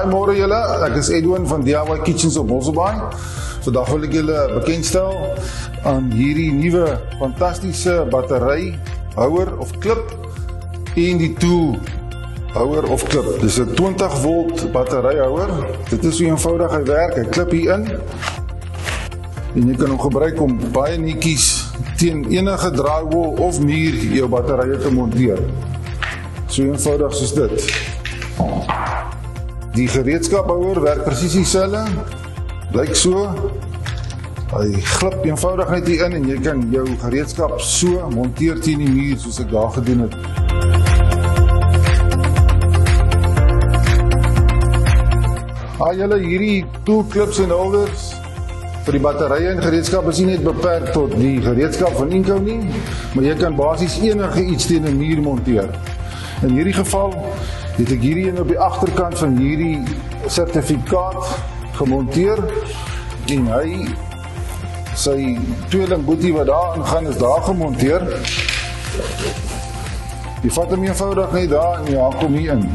Goeie môre julle, ek is Edwin van DIY Kitchens op Mosselbaai. Vandag wil ek julle bekendstel aan hierdie nuwe fantastiese battery houer of klip en die tool houer of klip. Dis 'n 20 volt battery houer. Dit is so eenvoudig hy werk. Hy klip hier in en jy kan hom gebruik om baie netjies teen enige drywall of muur jou batterye te monteer. So eenvoudig soos dit. Die gereedskaphouer werk presies dieselfde. Lyk so. Hy glip eenvoudig net hier in en jy kan jou gereedskap so monteer teen die muur soos ek daar gedoen het. Julle hierdie tool clips en holders vir die batterye en gereedskap is nie net beperk tot die gereedskap van Inco nie, maar jy kan basies enige iets teen 'n muur monteer. In hierdie geval het ek hierdie een op die agterkant van hierdie sertifikaat gemonteer en hy sy tweeling boetie wat daar ingaan is daar gemonteer. Jy vat hom eenvoudig net daar en jy haak hom hier in.